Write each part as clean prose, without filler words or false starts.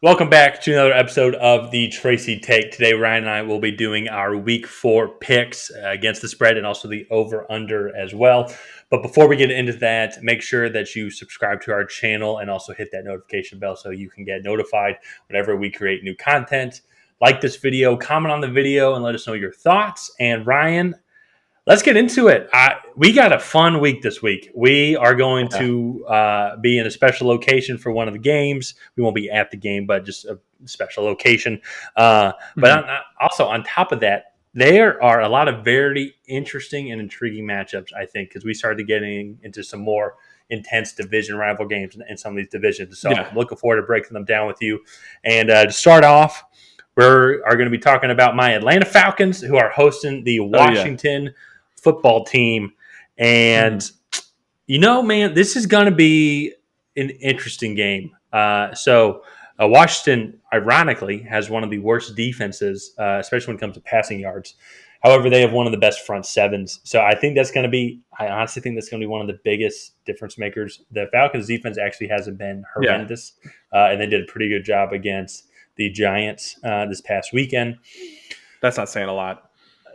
Welcome back to another episode of the Tracy Take. Today, Ryan and I will be doing our Week 4 picks against the spread and also the over-under as well. But before we get into that, make sure that you subscribe to our channel and also hit that notification bell so you can get notified whenever we create new content. Like this video, comment on the video, and let us know your thoughts. And Ryan, let's get into it. We got a fun week this week. We are going to be in a special location for one of the games. We won't be at the game, but just a special location. But also on top of that, there are a lot of very interesting and intriguing matchups, I think, because we started getting into some more intense division rival games in some of these divisions. So I'm looking forward to breaking them down with you. And to start off, we are going to be talking about my Atlanta Falcons, who are hosting the Washington football team. And, man, this is going to be an interesting game. Washington, ironically, has one of the worst defenses, especially when it comes to passing yards. However, they have one of the best front sevens. So I honestly think that's going to be one of the biggest difference makers. The Falcons defense actually hasn't been horrendous, and they did a pretty good job against the Giants this past weekend. That's not saying a lot.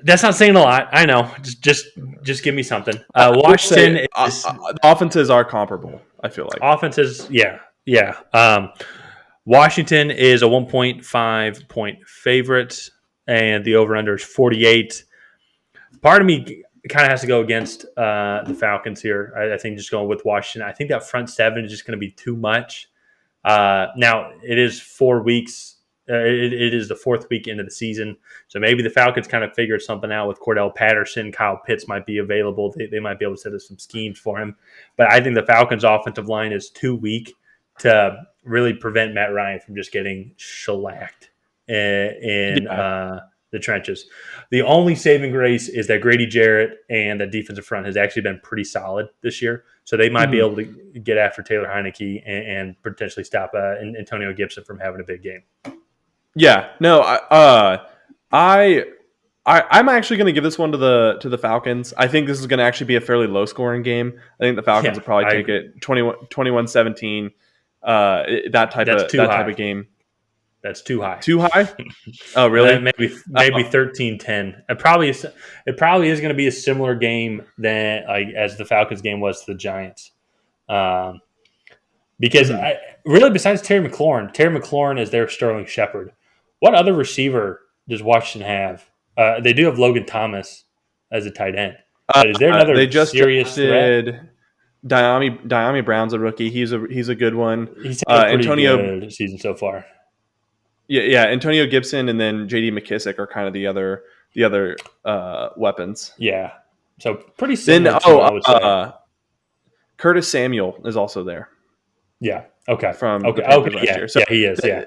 That's not saying a lot. I know. Just give me something. Washington offenses are comparable, I feel like. Offenses, yeah. Washington is a 1.5 point favorite, and the over-under is 48. Part of me kind of has to go against the Falcons here. I think just going with Washington. I think that front seven is just going to be too much. Now, it is 4 weeks. It is the fourth week into the season, so maybe the Falcons kind of figured something out with Cordell Patterson. Kyle Pitts might be available. They might be able to set up some schemes for him. But I think the Falcons' offensive line is too weak to really prevent Matt Ryan from just getting shellacked in the trenches. The only saving grace is that Grady Jarrett and the defensive front has actually been pretty solid this year. So they might be able to get after Taylor Heineke and potentially stop Antonio Gibson from having a big game. Yeah, no, I'm actually going to give this one to the Falcons. I think this is going to actually be a fairly low scoring game. I think the Falcons will probably take it 21-17. That type of game. That's too high. Too high? Oh, really? maybe 13-10. It probably is going to be a similar game as the Falcons game was to the Giants. Because really, besides Terry McLaurin is their Sterling Shepard. What other receiver does Washington have? They do have Logan Thomas as a tight end. But is there another serious threat? Diami Brown's a rookie. He's a good one. He's had a pretty good season so far. Yeah. Antonio Gibson and then J.D. McKissick are kind of the other weapons. Yeah. So pretty similar. I would say. Curtis Samuel is also there. Yeah. Okay. Last year. So he is. Yeah.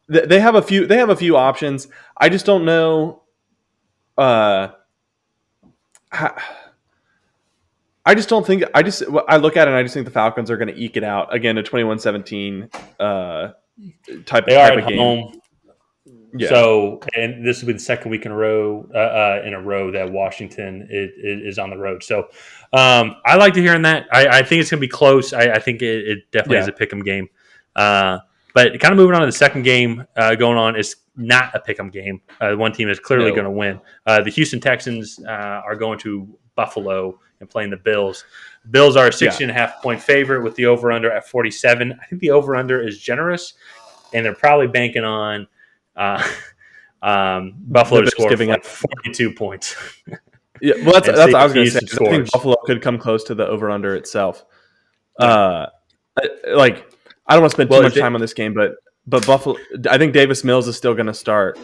They have a few options. I just don't know. I just don't think. I look at it and I just think the Falcons are going to eke it out again. A 21-17 type of game. Home. Yeah. So, and this will be the second week in a row that Washington is on the road. So, I like to hearing that. I think it's going to be close. I think it definitely is a pick'em game. But kind of moving on to the second game going on is not a pick'em game. One team is clearly going to win. The Houston Texans are going to Buffalo and playing the Bills. Bills are a 16.5 point favorite with the over-under at 47. I think the over-under is generous, and they're probably banking on Buffalo to score like 42 points. Yeah, well, that's what I was going to say. I think Buffalo could come close to the over-under itself. I don't want to spend too much time on this game, but Buffalo. I think Davis Mills is still going to start.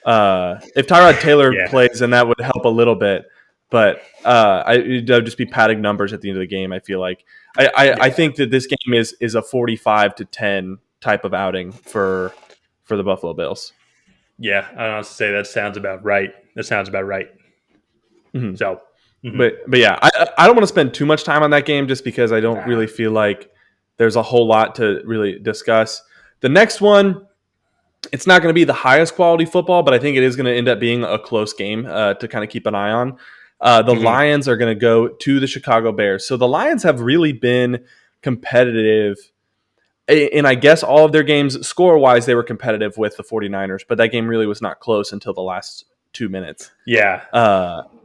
If Tyrod Taylor plays, then that would help a little bit. But it'd just be padding numbers at the end of the game. I feel like I think that this game is a 45-10 type of outing for the Buffalo Bills. Yeah, I honestly say that sounds about right. Mm-hmm. So, but yeah, I don't want to spend too much time on that game just because I don't really feel like there's a whole lot to really discuss. The next one, it's not going to be the highest quality football, but I think it is going to end up being a close game to kind of keep an eye on. The Lions are going to go to the Chicago Bears. So the Lions have really been competitive and I guess all of their games score-wise, they were competitive with the 49ers, but that game really was not close until the last 2 minutes. Yeah.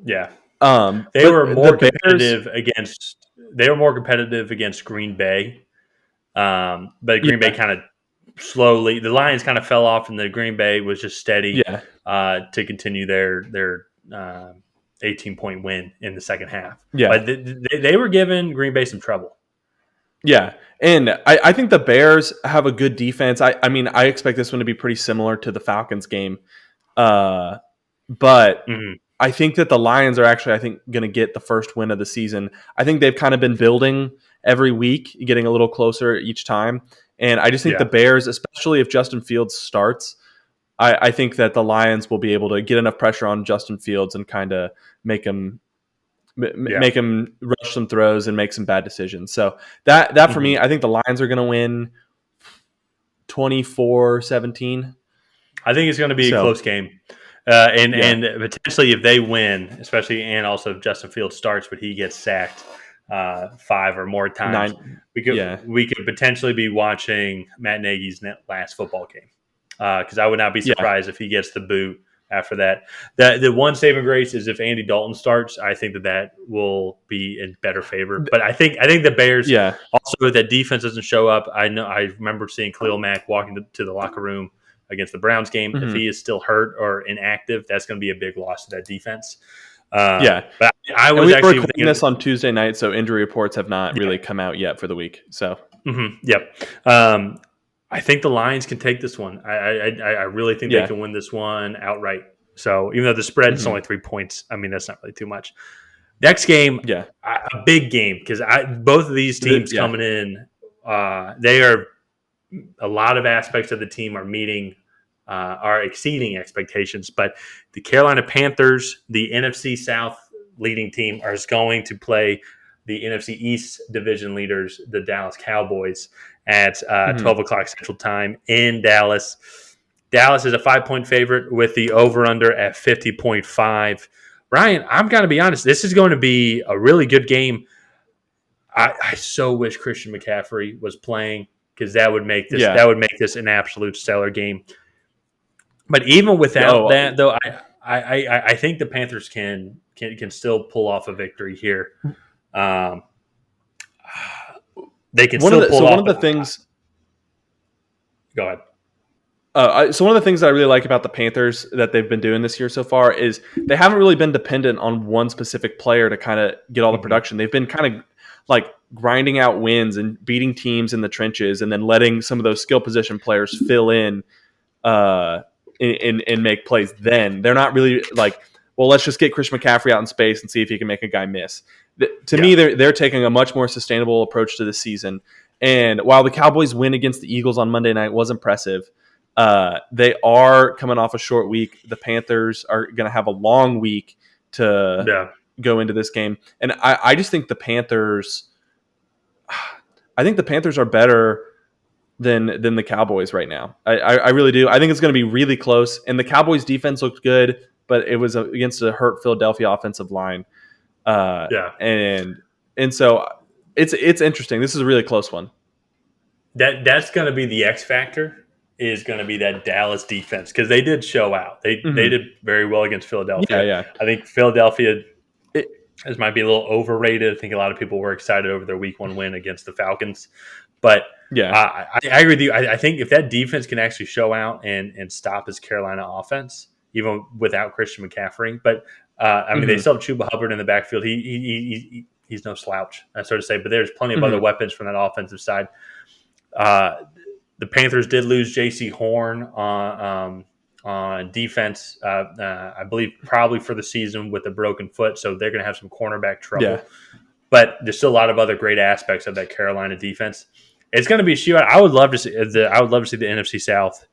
Yeah. They were more competitive against Green Bay. But Green Bay kind of slowly, the Lions kind of fell off, and the Green Bay was just steady to continue their 18-point win in the second half. Yeah. But they were giving Green Bay some trouble. Yeah. And I think the Bears have a good defense. I mean, I expect this one to be pretty similar to the Falcons game. But I think that the Lions are actually, going to get the first win of the season. I think they've kind of been building every week, getting a little closer each time. And I just think the Bears, especially if Justin Fields starts, I think that the Lions will be able to get enough pressure on Justin Fields and kind of make him rush some throws and make some bad decisions. So that for me, I think the Lions are going to win 24-17. I think it's going to be a close game. And potentially if they win, especially and also if Justin Fields starts, but he gets sacked 5 or more times, we could potentially be watching Matt Nagy's last football game. Because I would not be surprised if he gets the boot after that. The one saving grace is if Andy Dalton starts. I think that will be in better favor. But I think the Bears also, if that defense doesn't show up. I remember seeing Khalil Mack walking to the locker room against the Browns game. If he is still hurt or inactive, that's going to be a big loss to that defense. But I was actually recording this on Tuesday night, so injury reports have not really come out yet for the week. So I think the Lions can take this one. I really think they can win this one outright. So even though the spread is only 3 points, I mean, that's not really too much. Next game, a big game because both of these teams coming in, they are a lot of aspects of the team are exceeding expectations. But the Carolina Panthers, the NFC South leading team, are going to play the NFC East division leaders, the Dallas Cowboys, at 12 o'clock Central Time in Dallas. Dallas is a 5-point favorite with the over-under at 50.5. Ryan, I'm going to be honest. This is going to be a really good game. I so wish Christian McCaffrey was playing because that would make this an absolute stellar game. But even without that, though, I think the Panthers can still pull off a victory here. They can still pull off. One of the things. Go ahead. So one of the things that I really like about the Panthers that they've been doing this year so far is they haven't really been dependent on one specific player to kind of get all the production. They've been kind of like grinding out wins and beating teams in the trenches, and then letting some of those skill position players fill in and make plays. Then they're not really like, well, let's just get Christian McCaffrey out in space and see if he can make a guy miss. To me, they're taking a much more sustainable approach to the season. And while the Cowboys win against the Eagles on Monday night was impressive, they are coming off a short week. The Panthers are going to have a long week to go into this game. And I just think the Panthers are better than the Cowboys right now. I really do. I think it's going to be really close. And the Cowboys defense looked good, but it was against a hurt Philadelphia offensive line. And so it's interesting. This is a really close one. That's going to be the X factor. Is going to be that Dallas defense because they did show out. They did very well against Philadelphia. I think Philadelphia might be a little overrated. I think a lot of people were excited over their Week 1 win against the Falcons. But I agree with you. I think if that defense can actually show out and stop his Carolina offense, even without Christian McCaffrey. But I mean, they still have Chuba Hubbard in the backfield. He's no slouch, I sort of say. But there's plenty of other weapons from that offensive side. The Panthers did lose J.C. Horn on defense, I believe probably for the season with a broken foot, so they're going to have some cornerback trouble. Yeah. But there's still a lot of other great aspects of that Carolina defense. It's going to be a shootout. I would love to see the NFC South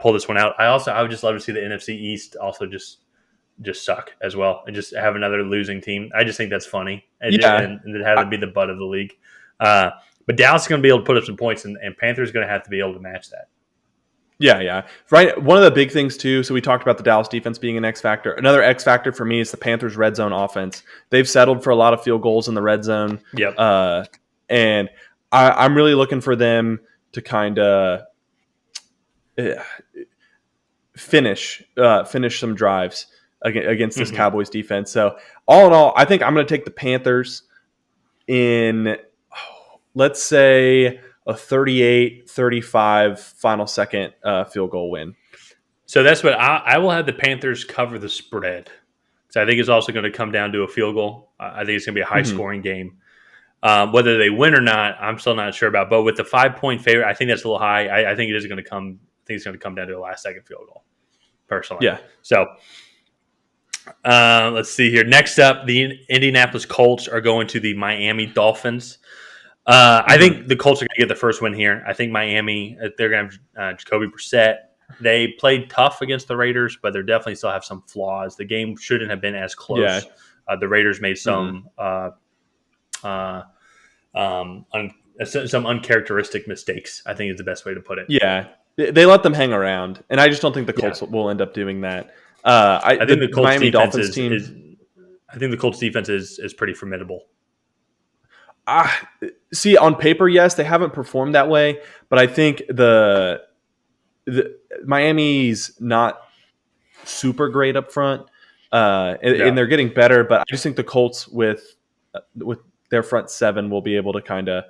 pull this one out. I would just love to see the NFC East also just suck as well and just have another losing team. I just think that's funny and have it be the butt of the league. But Dallas is going to be able to put up some points, and Panthers are going to have to be able to match that. Yeah. Right. One of the big things, too, so we talked about the Dallas defense being an X factor. Another X factor for me is the Panthers' red zone offense. They've settled for a lot of field goals in the red zone. Yep. And I'm really looking for them to kind of finish some drives against this Cowboys defense. So all in all, I think I'm going to take the Panthers in, let's say, a 38-35 final second field goal win. So that's what I will have the Panthers cover the spread. So I think it's also going to come down to a field goal. I think it's going to be a high-scoring game. Whether they win or not, I'm still not sure about. But with the 5-point favorite, I think that's a little high. I think it is going to come. I think it's going to come down to a last-second field goal. Personally, yeah. So let's see here. Next up, the Indianapolis Colts are going to the Miami Dolphins. I think the Colts are going to get the first win here. I think Miami, they're going to have Jacoby Brissett. They played tough against the Raiders, but they definitely still have some flaws. The game shouldn't have been as close. Yeah. The Raiders made some some uncharacteristic mistakes, I think is the best way to put it. Yeah, they let them hang around, and I just don't think the Colts will end up doing that. I think the Colts Miami Dolphins team. I think the Colts defense is pretty formidable. See, on paper, yes, they haven't performed that way, but I think the Miami's not super great up front, and they're getting better. But I just think the Colts with their front seven will be able to kind of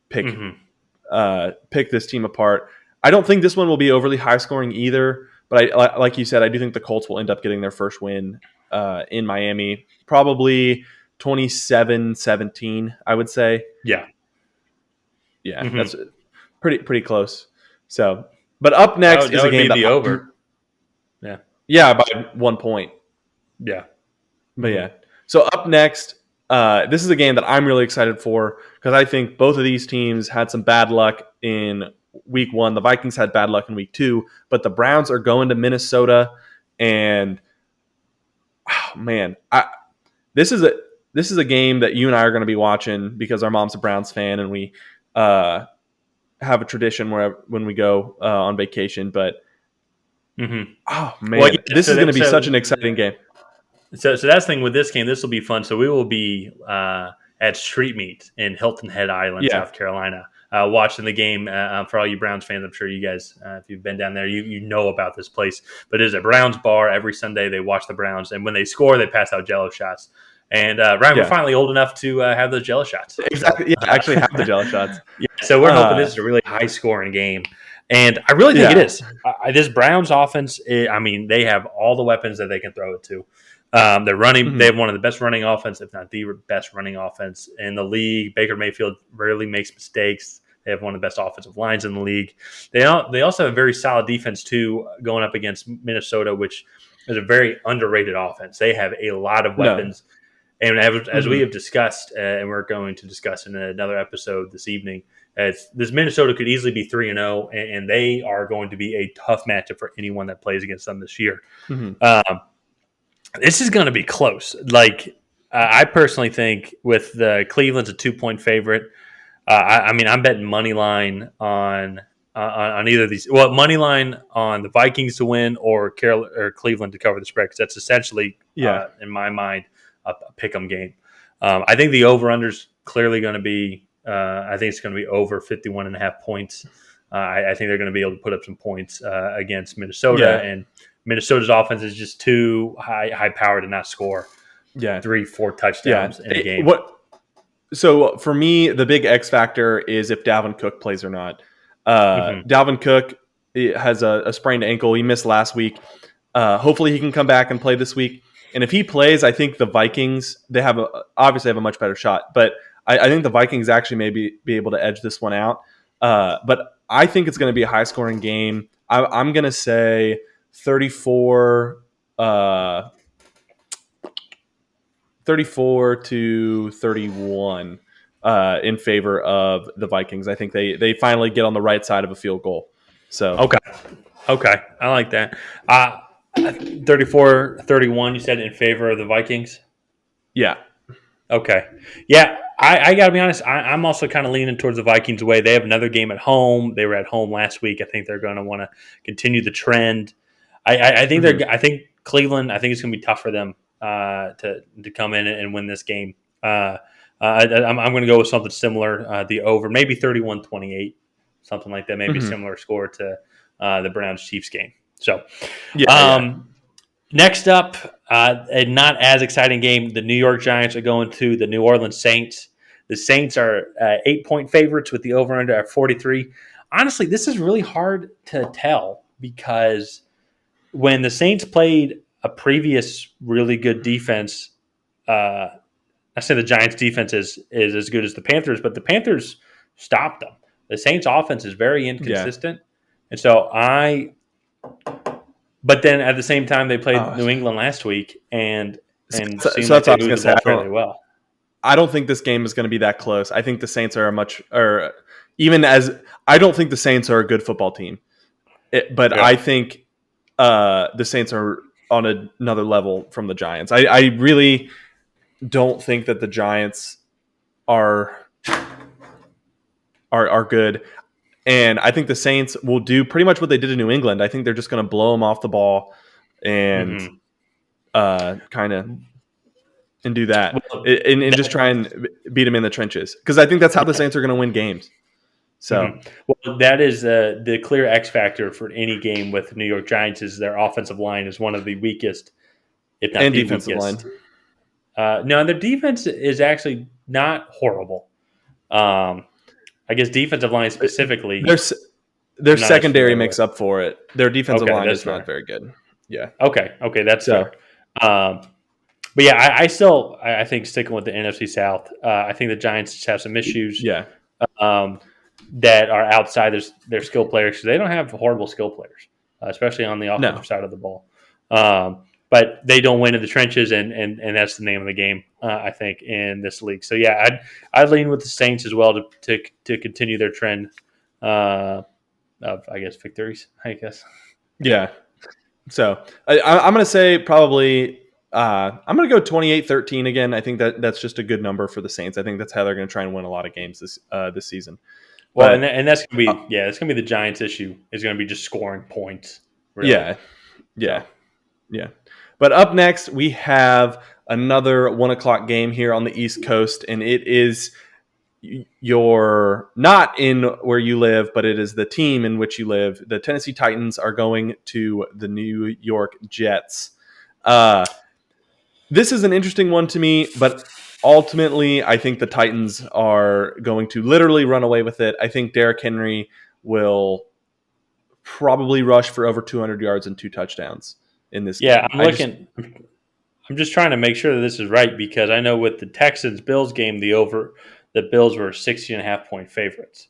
pick this team apart. I don't think this one will be overly high scoring either, but like you said, I do think the Colts will end up getting their first win in Miami, probably 27-17, I would say. Yeah, that's pretty close. So, but up next is a game that over. Yeah, by 1 point. Yeah, but yeah. So up next, this is a game that I'm really excited for because I think both of these teams had some bad luck in week 1. The Vikings had bad luck in week 2, but the Browns are going to Minnesota, and this is a game that you and I are going to be watching because our mom's a Browns fan, and we have a tradition when we go on vacation. But this is going to be such an exciting game. So that's the thing with this game. This will be fun. So we will be at Street Meet in Hilton Head Island, South Carolina, watching the game. For all you Browns fans, I'm sure you guys, if you've been down there, you know about this place. But it is a Browns bar. Every Sunday they watch the Browns, and when they score, they pass out Jello shots. And Ryan, we're finally old enough to have those Jello shots. Exactly. So, actually have the Jello shots. So we're hoping this is a really high-scoring game. And I really think it is. This Browns offense, they have all the weapons that they can throw it to. They're running. They have one of the best running offense, if not the best running offense in the league. Baker Mayfield rarely makes mistakes. They have one of the best offensive lines in the league. They also have a very solid defense too, going up against Minnesota, which is a very underrated offense. They have a lot of weapons. And as we have discussed, and we're going to discuss in another episode this evening, this Minnesota could easily be 3-0, and they are going to be a tough matchup for anyone that plays against them this year. This is going to be close. I personally think with the Cleveland's a 2-point favorite. I'm betting money line on either of these. Well, money line on the Vikings to win or Cleveland to cover the spread, because that's essentially, in my mind, a pick'em game. I think the over/under's clearly going to be. I think it's going to be over 51.5 points. I think they're going to be able to put up some points against Minnesota, and Minnesota's offense is just too high power to not score 3-4 touchdowns in a game. So for me, the big X factor is if Dalvin Cook plays or not. Dalvin Cook has a sprained ankle. He missed last week. Hopefully he can come back and play this week. And if he plays, I think the Vikings, obviously have a much better shot. But I think the Vikings actually may be able to edge this one out. But I think it's going to be a high-scoring game. I'm going to say 34-31 in favor of the Vikings. I think they finally get on the right side of a field goal. So okay, I like that. 34-31, you said, in favor of the Vikings? Yeah. Okay. Yeah, I got to be honest. I'm also kind of leaning towards the Vikings' way. They have another game at home. They were at home last week. I think they're going to want to continue the trend. I think I think Cleveland. I think it's going to be tough for them to come in and win this game. I'm going to go with something similar. The over, maybe 31-28. something like that, maybe similar score to the Browns-Chiefs game. So, next up, a not as exciting game. The New York Giants are going to the New Orleans Saints. The Saints are 8-point favorites with the over-under at 43. Honestly, this is really hard to tell because when the Saints played a previous really good defense, I say the Giants' defense is as good as the Panthers, but the Panthers stopped them. The Saints' offense is very inconsistent, and so But then at the same time, they played New England last week, and seemed like they moved the ball fairly well. I don't think this game is going to be that close. I think the Saints are I don't think the Saints are a good football team, I think the Saints are on another level from the Giants. I really don't think that the Giants are good. And I think the Saints will do pretty much what they did in New England. I think they're just going to blow them off the ball and and do that and just try and beat them in the trenches, because I think that's how the Saints are going to win games. So, well, that is the clear X factor for any game with New York Giants is their offensive line is one of the weakest, if not the defensive weakest. line. No, their defense is actually not horrible. I guess defensive line specifically. Their secondary makes up for it. Their defensive line is not very good. Yeah. Okay, that's fair. But yeah, I think sticking with the NFC South, I think the Giants just have some issues. Yeah. That are outside their skill players, because they don't have horrible skill players, especially on the offensive side of the ball. But they don't win in the trenches, and that's the name of the game, I think, in this league. So yeah, I'd lean with the Saints as well to continue their trend of, I guess, victories. I guess. Yeah. So I'm going to say probably I'm going to go 28-13 again. I think that's just a good number for the Saints. I think that's how they're going to try and win a lot of games this season. Well, and that's going to be it's going to be the Giants' issue. Is going to be just scoring points. Really. Yeah. But up next, we have another 1:00 game here on the East Coast, and it is not in where you live, but it is the team in which you live. The Tennessee Titans are going to the New York Jets. This is an interesting one to me, but ultimately, I think the Titans are going to literally run away with it. I think Derrick Henry will probably rush for over 200 yards and 2 touchdowns in this game. I'm just trying to make sure that this is right, because I know with the Texans-Bills game, the Bills were 16.5-point favorites.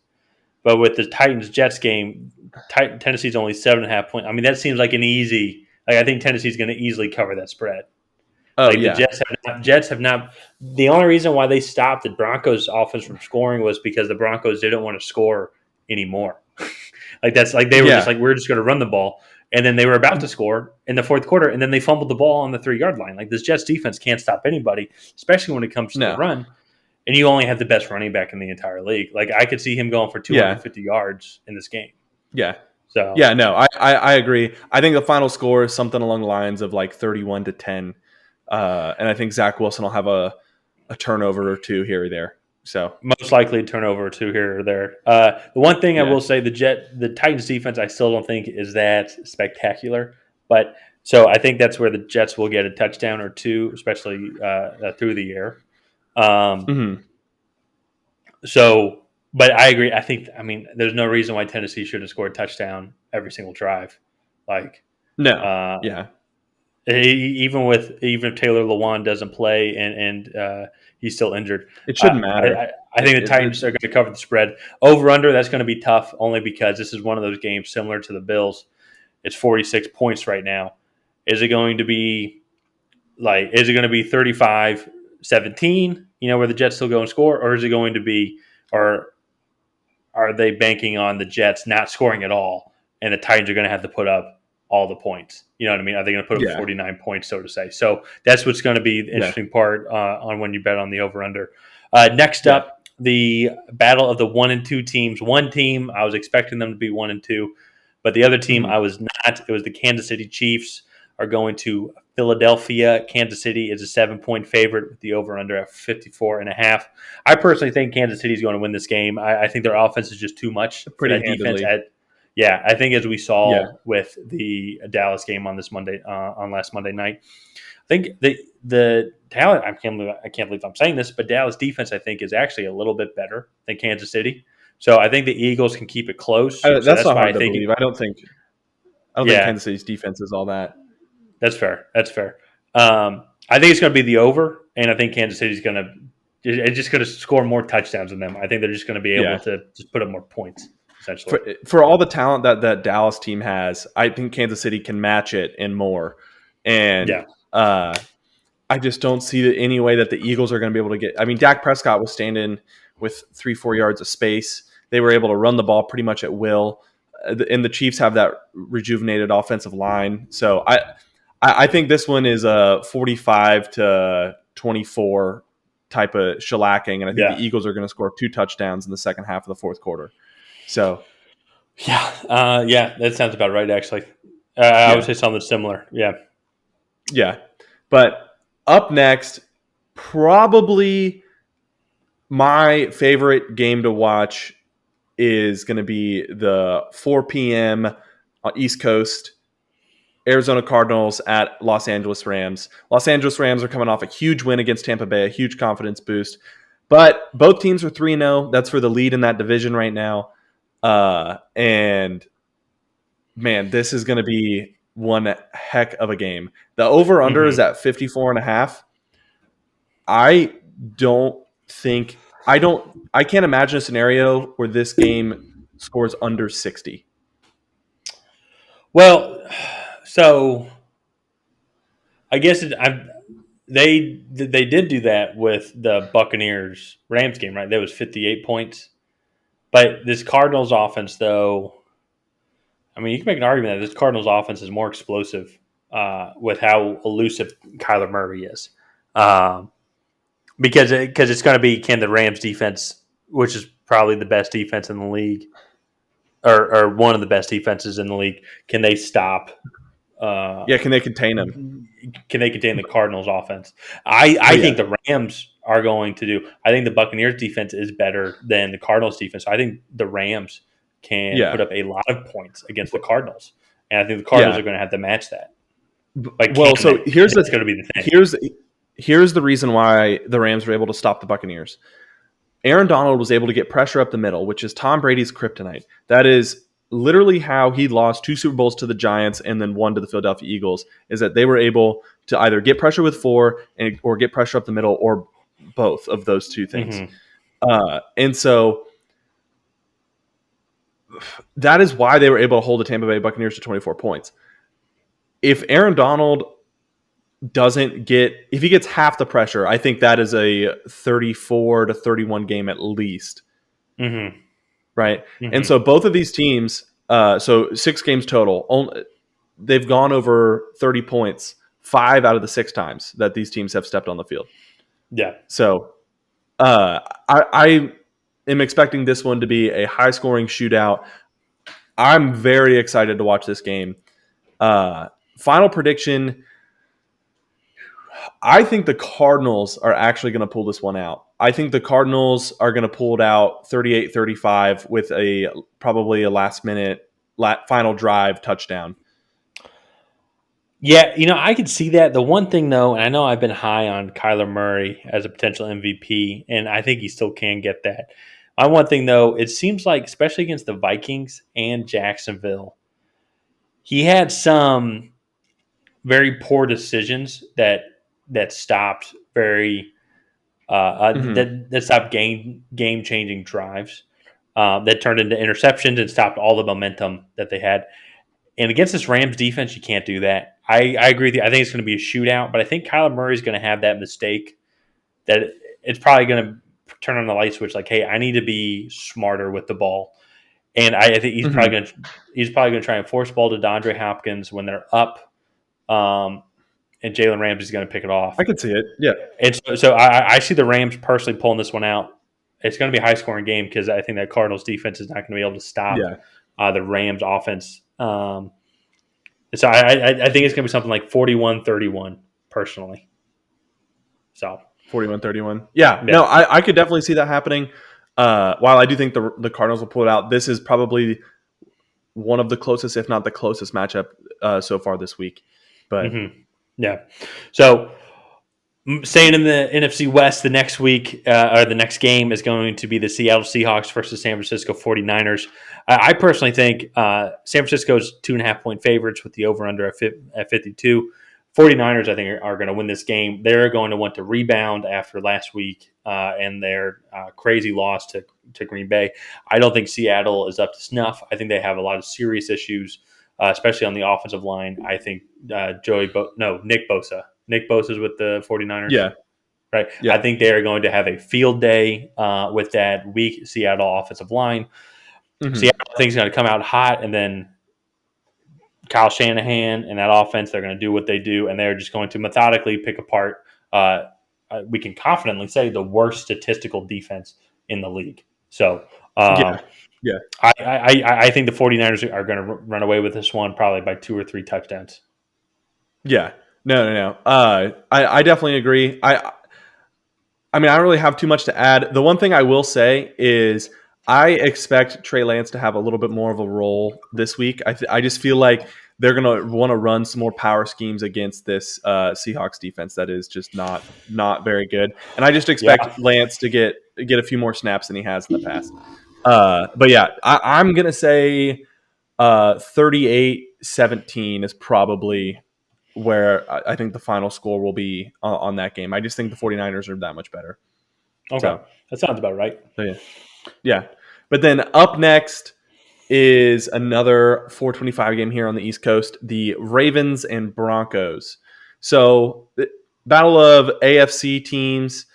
But with the Titans-Jets game, Tennessee's only 7.5 points. I mean, that seems like an easy – I think Tennessee's going to easily cover that spread. The Jets have not. The only reason why they stopped the Broncos' offense from scoring was because the Broncos didn't want to score anymore. They were just like, we're just going to run the ball, and then they were about to score in the fourth quarter, and then they fumbled the ball on the 3-yard line. This Jets defense can't stop anybody, especially when it comes to the run. And you only have the best running back in the entire league. I could see him going for 250 yards in this game. Yeah. So I agree. I think the final score is something along the lines of 31-10. And I think Zach Wilson will have a turnover or two here or there. So most likely a turnover or two here or there. The one thing I will say, the Titans defense, I still don't think is that spectacular. But so I think that's where the Jets will get a touchdown or two, especially through the air. So, but I agree. There's no reason why Tennessee shouldn't score a touchdown every single drive. Even if Taylor Lewan doesn't play and he's still injured, it shouldn't matter. I think the Titans are going to cover the spread. Over under, that's going to be tough, only because this is one of those games similar to the Bills. It's 46 points right now. Is it going to be 35-17? Where the Jets still go and score, or is it going to be, or are they banking on the Jets not scoring at all, and the Titans are going to have to put up all the points? You know what I mean? Are they going to put up 49 points, so to say? So that's what's going to be the interesting part on when you bet on the over-under. Next up, the battle of the 1 and 2 teams. One team, I was expecting them to be 1 and 2, but the other team I was not. It was the Kansas City Chiefs are going to Philadelphia. Kansas City is a 7-point favorite with the over-under at 54.5. I personally think Kansas City is going to win this game. I think their offense is just too much for that defense. I think as we saw with the Dallas game on last Monday night, I think the talent. I can't believe I'm saying this, but Dallas defense I think is actually a little bit better than Kansas City. So I think the Eagles can keep it close. That's not hard to believe. I don't think Kansas City's defense is all that. That's fair. I think it's going to be the over, and I think Kansas City's going to score more touchdowns than them. I think they're just going to be able to just put up more points. Essentially, for all the talent that Dallas team has, I think Kansas City can match it and more. And I just don't see any way that the Eagles are going to be able to get. I mean, Dak Prescott was standing with 3-4 yards of space. They were able to run the ball pretty much at will, and the Chiefs have that rejuvenated offensive line. So I think this one is a 45-24 type of shellacking, and I think the Eagles are going to score 2 touchdowns in the second half of the fourth quarter. So, that sounds about right. Actually, I would say something similar. Yeah. But up next, probably my favorite game to watch is going to be the 4 p.m. East Coast Arizona Cardinals at Los Angeles Rams. Los Angeles Rams are coming off a huge win against Tampa Bay, a huge confidence boost. But both teams are 3-0. That's for the lead in that division right now. And, man, this is going to be one heck of a game. The over-under is at 54.5. I can't imagine a scenario where this game scores under 60. Well, so I guess they did do that with the Buccaneers Rams game, right? That was 58 points. But this Cardinals offense, though, I mean, you can make an argument that this Cardinals offense is more explosive with how elusive Kyler Murray is. Because it's going to be, can the Rams defense, which is probably the best defense in the league, or one of the best defenses in the league, can they stop? Can they contain them? Can they contain the Cardinals offense? I think the Rams are going to do. I think the Buccaneers defense is better than the Cardinals defense. So I think the Rams can put up a lot of points against the Cardinals, and I think the Cardinals are going to have to match that. Here's going to be the thing. Here's the reason why the Rams were able to stop the Buccaneers. Aaron Donald was able to get pressure up the middle, which is Tom Brady's kryptonite. That is literally how he lost 2 Super Bowls to the Giants and then 1 to the Philadelphia Eagles, is that they were able to either get pressure with 4 or get pressure up the middle, or both of those 2 things. And so that is why they were able to hold the Tampa Bay Buccaneers to 24 points. If Aaron Donald if he gets half the pressure, I think that is a 34-31 game at least. Right. And so both of these teams, so 6 games total, they've gone over 30 points 5 out of the 6 times that these teams have stepped on the field. Yeah. So I am expecting this one to be a high scoring shootout. I'm very excited to watch this game. Final prediction. I think the Cardinals are actually going to pull this one out. I think the Cardinals are going to pull it out 38-35 with probably a last-minute final drive touchdown. Yeah, I could see that. The one thing, though, and I know I've been high on Kyler Murray as a potential MVP, and I think he still can get that. My one thing, though, it seems like, especially against the Vikings and Jacksonville, he had some very poor decisions that stopped that stopped game-changing drives that turned into interceptions and stopped all the momentum that they had. And against this Rams defense, you can't do that. I agree with you. I think it's going to be a shootout, but I think Kyler Murray is going to have that mistake that it's probably going to turn on the light switch like, hey, I need to be smarter with the ball. And I think he's probably going to try and force ball to DeAndre Hopkins when they're up. And Jalen Ramsey's going to pick it off. I could see it, yeah. And so I see the Rams personally pulling this one out. It's going to be a high-scoring game because I think that Cardinals defense is not going to be able to stop the Rams offense. So I think it's going to be something like 41-31 personally. So 41-31. Yeah, no, I could definitely see that happening. While I do think the Cardinals will pull it out, this is probably one of the closest, if not the closest matchup so far this week. But yeah, so staying in the NFC West, the next week or the next game is going to be the Seattle Seahawks versus San Francisco 49ers. I personally think San Francisco's 2.5-point favorites with the over-under at 52. 49ers, I think, are going to win this game. They're going to want to rebound after last week and their crazy loss to Green Bay. I don't think Seattle is up to snuff. I think they have a lot of serious issues, especially on the offensive line. I think Nick Bosa. Nick Bosa's with the 49ers. Yeah. Right. Yeah. I think they are going to have a field day with that weak Seattle offensive line. Mm-hmm. Seattle thinks going to come out hot, and then Kyle Shanahan and that offense, they're going to do what they do, and they're just going to methodically pick apart, we can confidently say, the worst statistical defense in the league. So, I think the 49ers are going to run away with this one probably by 2 or 3 touchdowns. Yeah. No. I definitely agree. I mean, I don't really have too much to add. The one thing I will say is I expect Trey Lance to have a little bit more of a role this week. I just feel like they're going to want to run some more power schemes against this Seahawks defense that is just not very good. And I just expect Lance to get a few more snaps than he has in the past. But yeah, I'm going to say 38-17 is probably where I think the final score will be on that game. I just think the 49ers are that much better. Okay. So, that sounds about right. So yeah. But then up next is another 4:25 game here on the East Coast, the Ravens and Broncos. So battle of AFC teams.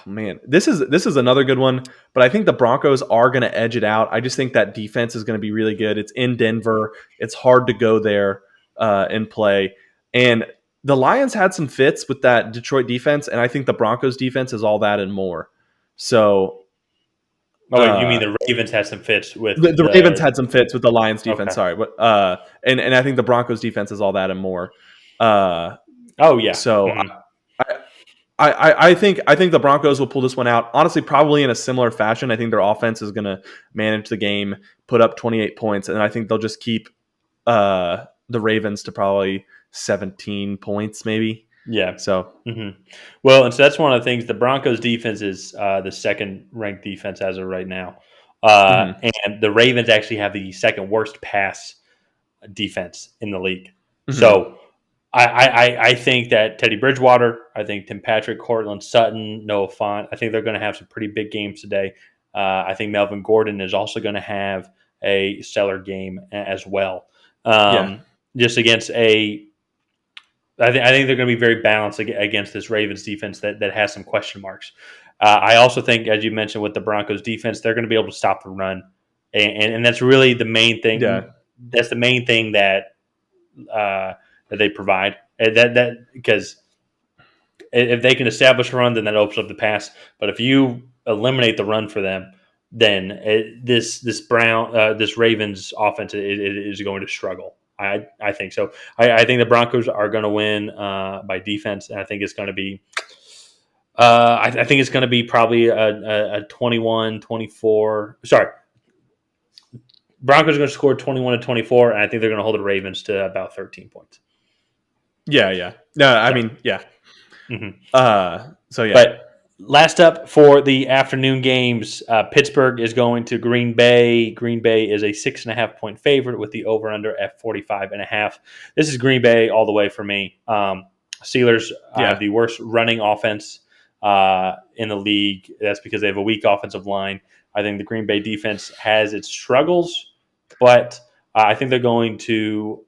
Man, this is another good one, but I think the Broncos are going to edge it out. I just think that defense is going to be really good. It's in Denver. It's hard to go there and play. And the Lions had some fits with that Detroit defense, and I think the Broncos defense is all that and more. So, you mean the Ravens had some fits with the Ravens had some fits with the Lions defense? Okay. Sorry, but and I think the Broncos defense is all that and more. So I think the Broncos will pull this one out. Honestly, probably in a similar fashion. I think their offense is going to manage the game, put up 28 points, and I think they'll just keep the Ravens to probably 17 points, maybe. Yeah. So, well, and so that's one of the things. The Broncos defense is the second-ranked defense as of right now, and the Ravens actually have the second worst pass defense in the league. So, I think that Teddy Bridgewater, I think Tim Patrick, Cortland Sutton, Noah Fant, I think they're going to have some pretty big games today. I think Melvin Gordon is also going to have a stellar game as well. Just against I think they're going to be very balanced against this Ravens defense that has some question marks. I also think, as you mentioned, with the Broncos defense, they're going to be able to stop the run, and that's really the main thing. Yeah. That's the main thing that they provide. That because if they can establish a run, then that opens up the pass. But if you eliminate the run for them, then this Ravens offense is going to struggle. I think so. I think the Broncos are going to win by defense, and I think it's going to be. I think it's going to be probably a 21-24. Sorry, Broncos are going to score 21-24, and I think they're going to hold the Ravens to about 13 points. Yeah. No, I mean, yeah. So yeah. But last up for the afternoon games, Pittsburgh is going to Green Bay. Green Bay is a 6.5-point favorite with the over/under at 45.5. This is Green Bay all the way for me. Steelers have the worst running offense in the league. That's because they have a weak offensive line. I think the Green Bay defense has its struggles, but I think they're going to.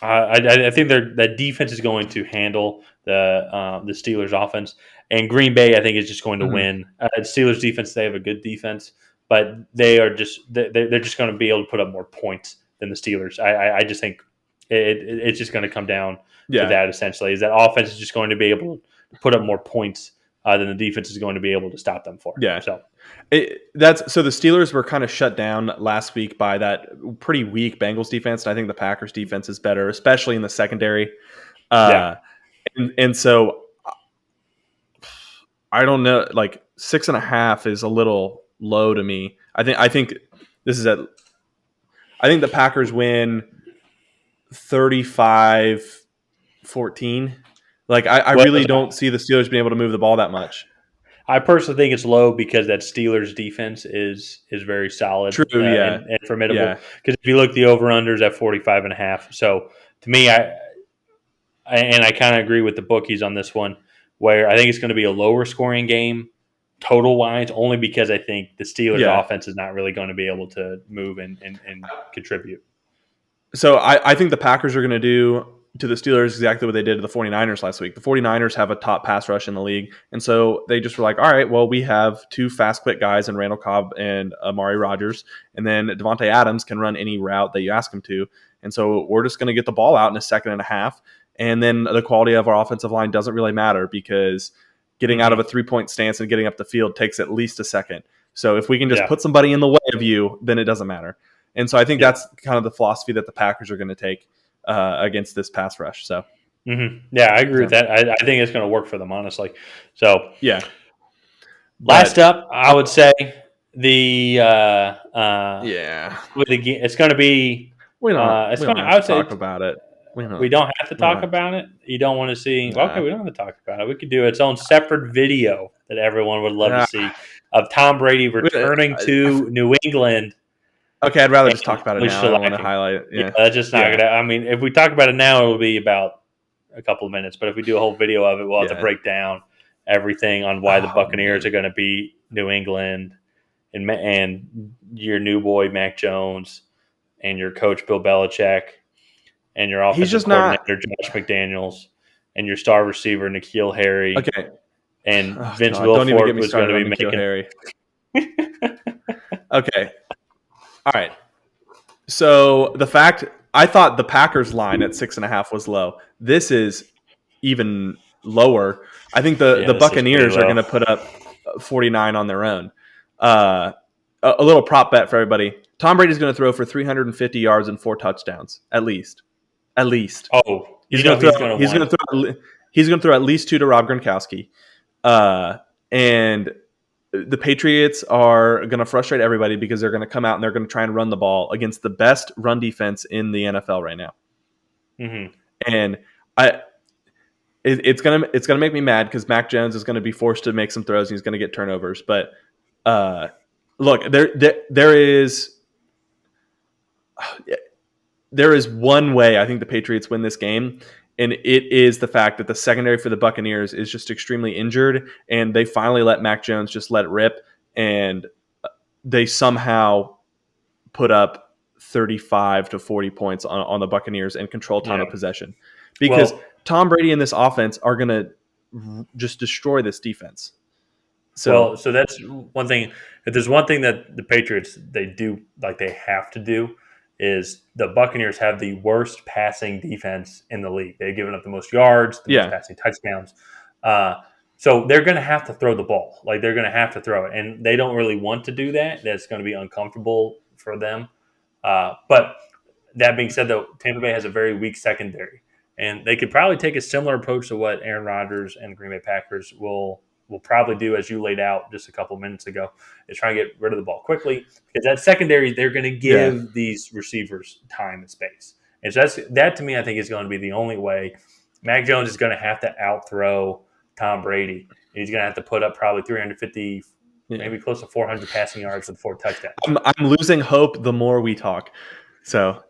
I think that defense is going to handle the Steelers offense, and Green Bay I think is just going to win. Steelers defense, they have a good defense, but they're just going to be able to put up more points than the Steelers. I just think it's just going to come down to that essentially. Is that offense is just going to be able to put up more points than the defense is going to be able to stop them for. Yeah. So So the Steelers were kind of shut down last week by that pretty weak Bengals defense, and I think the Packers defense is better, especially in the secondary. And so I don't know, like 6.5 is a little low to me. I think this is I think the Packers win 35-14. Like I really don't see the Steelers being able to move the ball that much. I personally think it's low because that Steelers defense is very solid. True, and formidable. Because if you look, the over-unders at 45.5. So to me, I kind of agree with the bookies on this one, where I think it's going to be a lower scoring game total wise, only because I think the Steelers offense is not really going to be able to move and contribute. So I think the Packers are going to do to the Steelers exactly what they did to the 49ers last week. The 49ers have a top pass rush in the league, and so they just were like, all right, well, we have two fast, quick guys in Randall Cobb and Amari Rodgers, and then Devontae Adams can run any route that you ask him to, and so we're just going to get the ball out in a second and a half, and then the quality of our offensive line doesn't really matter because getting out of a three-point stance and getting up the field takes at least a second. So if we can just put somebody in the way of you, then it doesn't matter. And so I think that's kind of the philosophy that the Packers are going to take against this pass rush. So, yeah, I agree with that. I think it's going to work for them, honestly. So, yeah. Last up, I would say it's going to be. We don't have to talk about it. We don't have to talk about it. You don't want to see? Nah. Okay, we don't have to talk about it. We could do its own separate video that everyone would love to see of Tom Brady returning to New England. Okay, I'd rather just talk about it now. I don't want to highlight it. Yeah, that's just not going to. I mean, if we talk about it now, it will be about a couple of minutes. But if we do a whole video of it, we'll have to break down everything on why the Buccaneers are going to beat New England and your new boy Mac Jones and your coach Bill Belichick and your offensive coordinator Josh McDaniels and your star receiver N'Keal Harry. Okay. And Vince Wilfork was going to be making Harry. Okay. All right. So I thought the Packers line at 6.5 was low. This is even lower. I think the Buccaneers are going to put up 49 on their own. A little prop bet for everybody. Tom Brady's going to throw for 350 yards and 4 touchdowns at least. Oh, he's going to throw at least 2 to Rob Gronkowski. And the Patriots are going to frustrate everybody because they're going to come out and they're going to try and run the ball against the best run defense in the NFL right now. And it's gonna make me mad because Mac Jones is going to be forced to make some throws and he's going to get turnovers. But look, there is one way I think the Patriots win this game. And it is the fact that the secondary for the Buccaneers is just extremely injured, and they finally let Mac Jones just let it rip, and they somehow put up 35 to 40 points on the Buccaneers and control time of possession. Because Tom Brady and this offense are going to just destroy this defense. So that's one thing. If there's one thing that the Patriots, they do, like they have to do, is the Buccaneers have the worst passing defense in the league. They've given up the most yards, the most passing touchdowns. So they're going to have to throw the ball. Like, they're going to have to throw it. And they don't really want to do that. That's going to be uncomfortable for them. But that being said, though, Tampa Bay has a very weak secondary. And they could probably take a similar approach to what Aaron Rodgers and the Green Bay Packers will probably do, as you laid out just a couple minutes ago, is try and get rid of the ball quickly. Because that secondary, they're going to give these receivers time and space. And so that to me, I think, is going to be the only way. Mac Jones is going to have to outthrow Tom Brady. And he's going to have to put up probably 350, maybe close to 400 passing yards with 4 touchdowns. I'm losing hope the more we talk. So,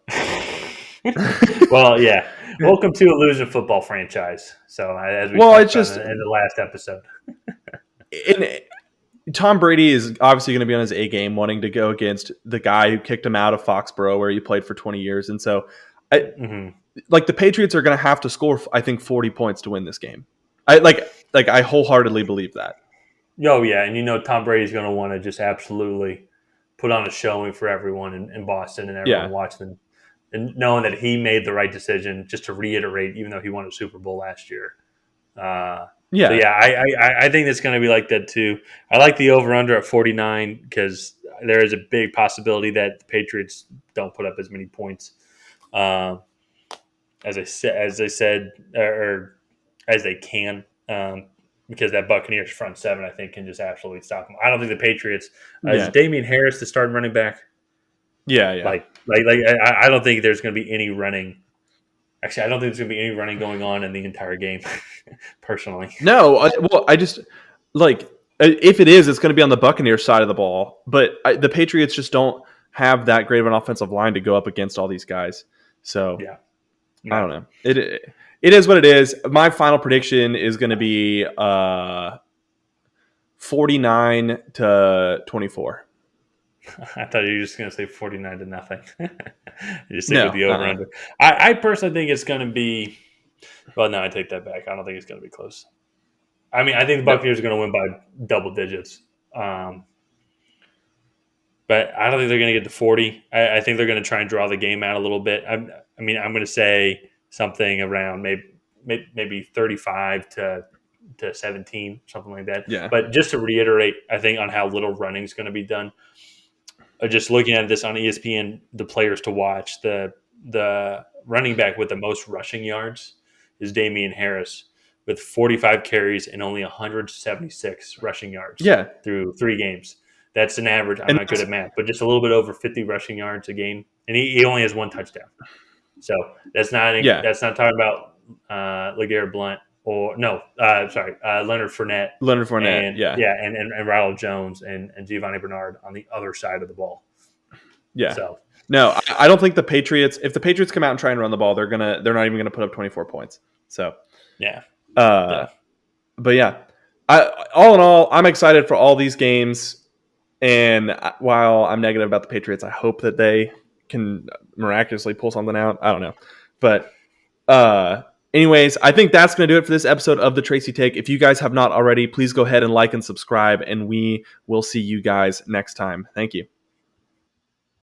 well, yeah. Welcome to a losing football franchise. So, as we talked about in the last episode. Tom Brady is obviously going to be on his A game, wanting to go against the guy who kicked him out of Foxborough, where he played for 20 years. And so, the Patriots are going to have to score, I think, 40 points to win this game. I wholeheartedly believe that. Oh, yeah. And Tom Brady's going to want to just absolutely put on a showing for everyone in Boston and everyone watching, and knowing that he made the right decision, just to reiterate, even though he won a Super Bowl last year. Yeah. So yeah, I think it's going to be like that too. I like the over under at 49 because there is a big possibility that the Patriots don't put up as many points um, as they said or as they can. Because that Buccaneers front seven, I think, can just absolutely stop them. I don't think the Patriots is Yeah. Damian Harris the starting running back. Yeah. Yeah. I don't think there's going to be any running. Actually, I don't think there's going to be any running going on in the entire game. Personally, No. I just like if it is, it's going to be on the Buccaneers side of the ball. But the Patriots just don't have that great of an offensive line to go up against all these guys. So yeah, I don't know. It is what it is. My final prediction is going to be 49-24. I thought you were just going to say 49 to nothing. You stick with No. the over under. I personally think it's going to be. Well, no, I take that back. I don't think it's going to be close. I mean, I think the Buccaneers are going to win by double digits. But I don't think they're going to get to 40. I think they're going to try and draw the game out a little bit. I'm going to say something around maybe 35 to 17, something like that. Yeah. But just to reiterate, I think on how little running is going to be done. Just looking at this on ESPN, the players to watch, the running back with the most rushing yards is Damian Harris with 45 carries and only 176 rushing yards through 3 games. That's an average. I'm not good at math, but just a little bit over 50 rushing yards a game, and he only has 1 touchdown. So that's not talking about LeGarrette Blount or Leonard Fournette. And Ronald Jones and Giovanni Bernard on the other side of the ball. Yeah. So no, I don't think the Patriots. If the Patriots come out and try and run the ball, they're not even gonna put up 24 points. So yeah. But yeah, all in all, I'm excited for all these games. And while I'm negative about the Patriots, I hope that they can miraculously pull something out. I don't know. But anyways, I think that's going to do it for this episode of the Tracy Take. If you guys have not already, please go ahead and like and subscribe, and we will see you guys next time. Thank you.